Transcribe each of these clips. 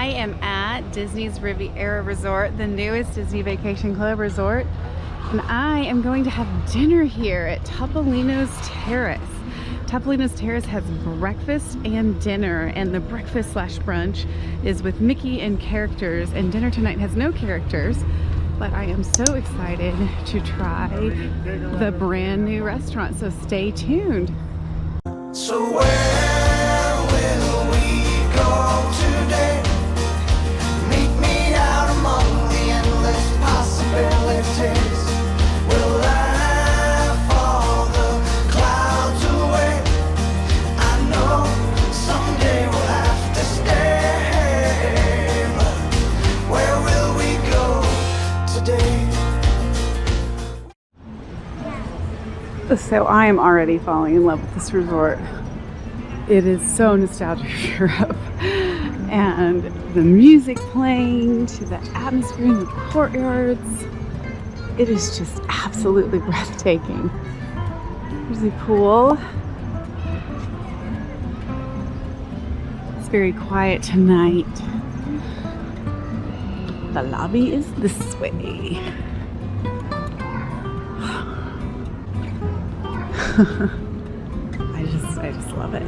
I am at Disney's Riviera Resort, the newest Disney Vacation Club resort, and I am going to have dinner here at Topolino's Terrace. Topolino's Terrace has breakfast and dinner, and the breakfast slash brunch is with Mickey and characters, and dinner tonight has no characters, but I am so excited to try the brand new restaurant, so stay tuned. So where will we go today? Meet me out among the endless possibilities. We'll laugh all the clouds away. I know someday we'll have to stay, but where will we go today? So I am already falling in love with this resort. It is so nostalgic for Europe. And the music playing to the atmosphere in the courtyards. It is just absolutely breathtaking. There's a pool. It's very quiet tonight. The lobby is this way. I just love it.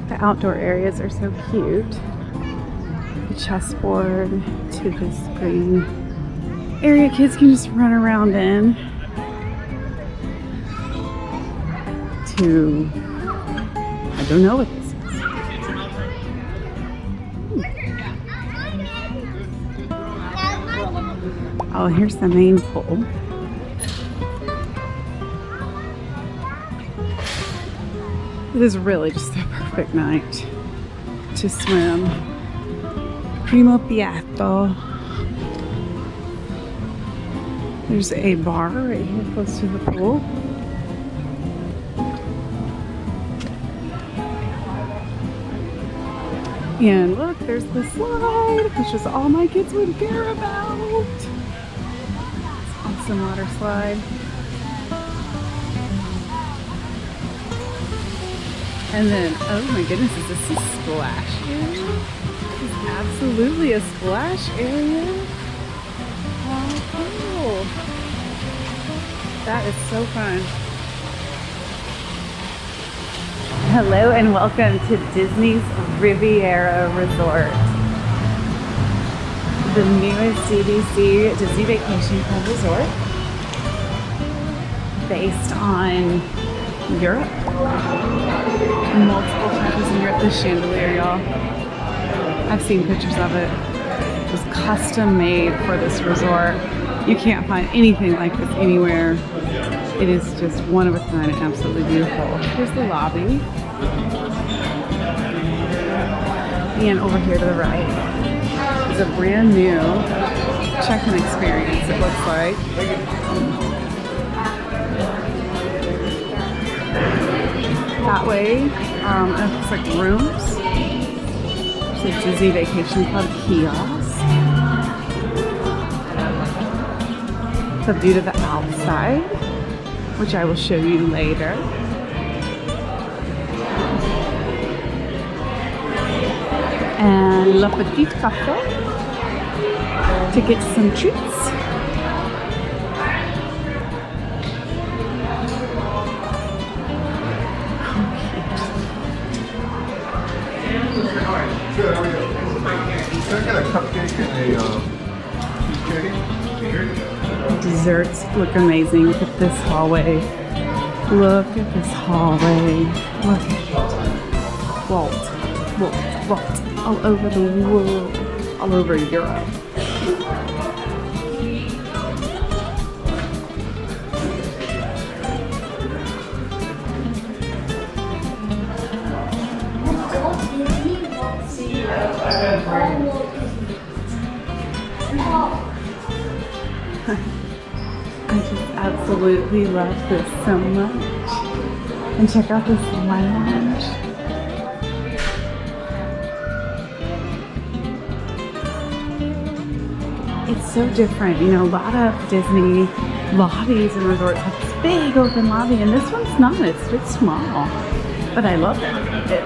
The outdoor areas are so cute. The chessboard to this green area kids can just run around in. To, I don't know what this is. Oh, here's the main pool. It is really just the perfect night to swim. Primo piatto. There's a bar right here close to the pool. And look, there's the slide, which is all my kids would care about. Awesome water slide. And then, oh my goodness, is this a splash area? This is absolutely a splash area. Oh, cool. That is so fun. Hello and welcome to Disney's Riviera Resort. The newest DVC, Disney Vacation Club resort, based on Europe. Multiple countries in Europe. This chandelier, y'all. I've seen pictures of it. It was custom made for this resort. You can't find anything like this anywhere. It is just one of a kind and absolutely beautiful. Here's the lobby. And over here to the right is a brand new check-in experience, it looks like. That way, it looks like rooms. There's a Disney Vacation Club kiosk. The view to the outside, which I will show you later. And Le Petit Café to get some treats. Good, how are you? Can I get a cupcake and a cheesecake? Desserts look amazing. Look at this hallway. Look at this hallway. Look at Walt. All over the world. All over Europe. I just absolutely love this so much. And check out this lounge. It's so different. You know, a lot of Disney lobbies and resorts have this big open lobby, and this one's not. It's small. but I love it. It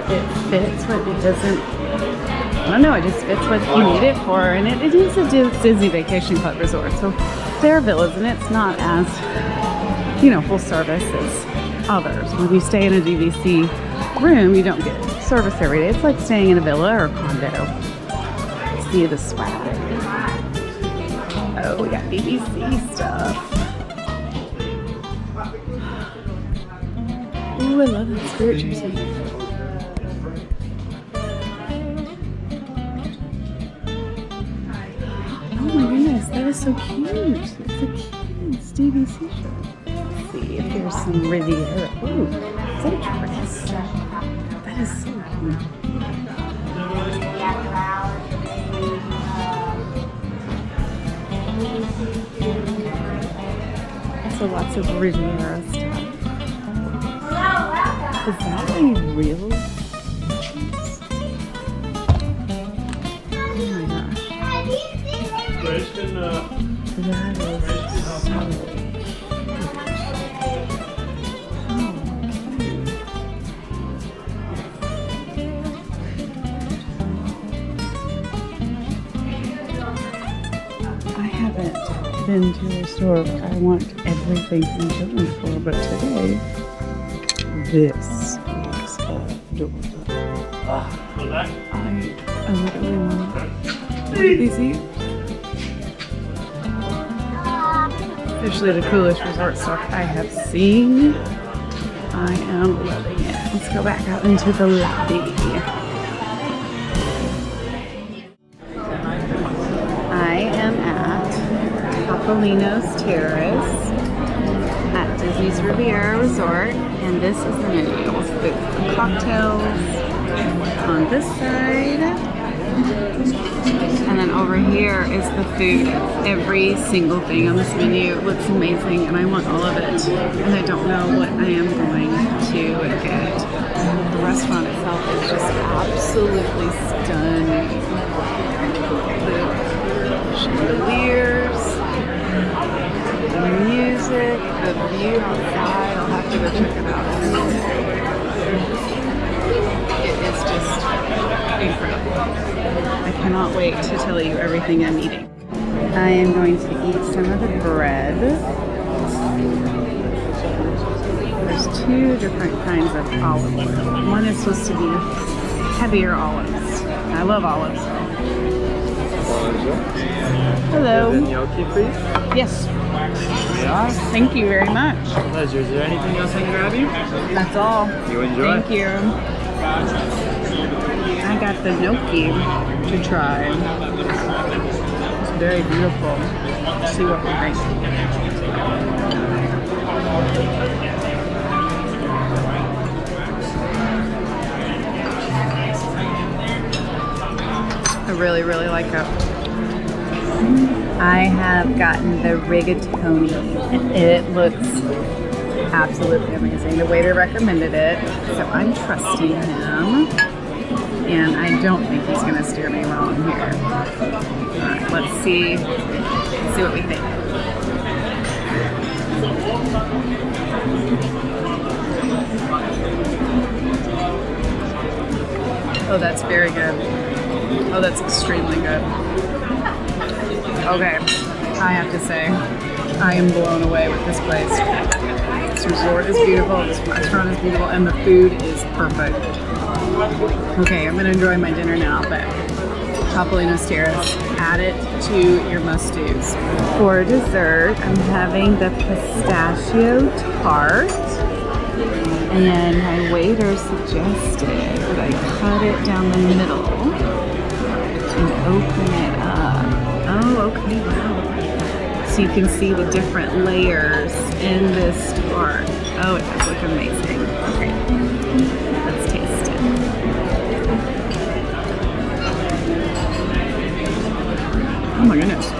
fits what it doesn't, I don't know, it just fits what you need it for. And it is a Disney Vacation Club resort. So they're villas and it's not as, you know, full service as others. When you stay in a DVC room, you don't get service every day. It's like staying in a villa or a condo. See the swag. Oh, we got DVC stuff. Ooh, I love that spirit jersey. Oh my goodness, that is so cute. It's a cute DVC shirt. Let's see if there's some Riviera. Ooh, is that a dress? That is so cute. So lots of Riviera stuff. Is that a real? Oh my gosh. That is so been to a store where I want everything from children's store, but today this looks adorable. I literally want to look at these ears. Officially the coolest resort stuff I have seen. I am loving it. Let's go back out into the lobby. Topolino's Terrace at Disney's Riviera Resort, and this is the menu with the cocktails on this side, and then over here is the food. Every single thing on this menu looks amazing, and I want all of it, and I don't know what I am going to get. The restaurant itself is just absolutely stunning. The chandeliers, the music, the view outside, I'll have to go check it out. It is just incredible. I cannot wait to tell you everything I'm eating. I am going to eat some of the bread. There's two different kinds of olive oil. One is supposed to be heavier olives. I love olives. Hello. Gnocchi, please. Yes. Thank you very much. Pleasure. Is there anything else I can grab you? That's all. You enjoy. Thank you. I got the gnocchi to try. It's very beautiful. Let's see what we think. I really, really like it. I have gotten the rigatoni, and it looks absolutely amazing. The waiter recommended it, so I'm trusting him, and I don't think he's going to steer me wrong here. All right, let's see what we think. Oh, that's very good. Oh, that's extremely good. Okay, I have to say, I am blown away with this place. This resort is beautiful, this restaurant is beautiful, and the food is perfect. Okay, I'm going to enjoy my dinner now, but Topolino's Terrace, add it to your must-dos. For dessert, I'm having the pistachio tart, and my waiter suggested that I cut it down the middle and open it up. Oh, okay, wow. So you can see the different layers in this tart. Oh, it does look amazing. Okay, let's taste it. Oh my goodness.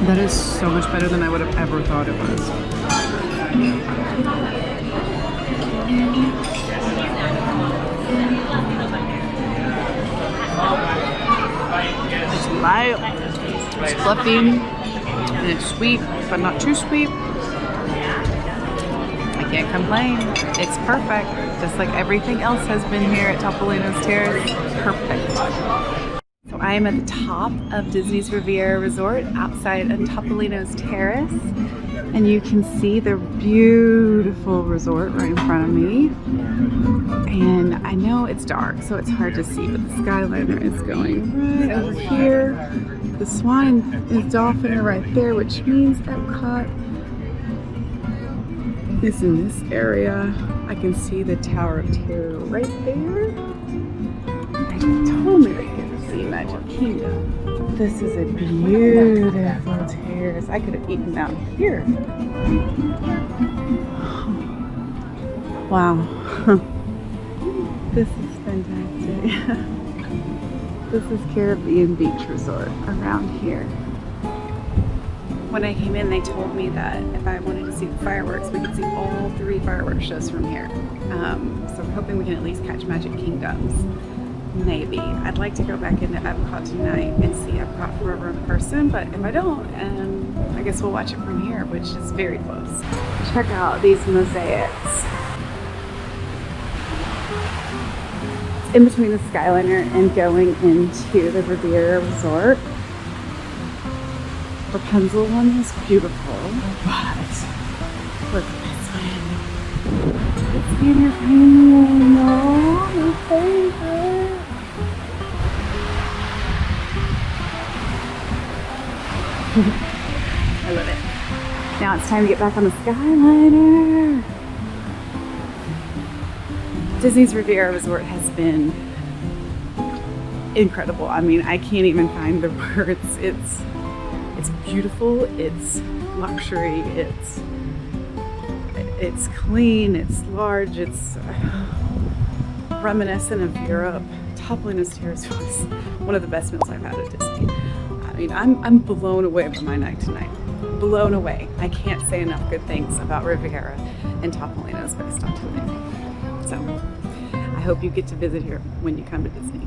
That is so much better than I would have ever thought it was. It's light, it's fluffy, and it's sweet, but not too sweet. I Can't complain. It's perfect. Just like everything else has been here at Topolino's Terrace. Perfect. So I am at the top of Disney's Riviera Resort outside on Topolino's Terrace. And you can see the beautiful resort right in front of me. And I know it's dark, so it's hard to see, but the Skyliner is going right over here. The Swan and Dolphin are right there, which means Epcot is in this area. I can see the Tower of Terror right there. I told me I could see Magic Kingdom. This is a beautiful terrace. I could have eaten down here. Wow. This is fantastic. This is Caribbean Beach Resort around here. When I came in, they told me that if I wanted to see the fireworks, we could see all 3 fireworks shows from here. So I'm hoping we can at least catch Magic Kingdoms. Maybe. I'd like to go back into Epcot tonight and see Epcot forever in person, but if I don't, I guess we'll watch it from here, which is very close. Check out these mosaics. It's in between the Skyliner and going into the Riviera Resort. Rapunzel one is beautiful, but look at this one. It's Peter Pan, my favorite. I love it. Now it's time to get back on the Skyliner. Disney's Riviera Resort has been incredible. I mean, I can't even find the words. It's beautiful, it's luxury, it's clean, it's large, it's reminiscent of Europe. Topolino's Terrace was one of the best meals I've had at Disney. I mean, I'm blown away by my night tonight. Blown away. I can't say enough good things about Riviera and Topolino's based on tonight. So, I hope you get to visit here when you come to Disney.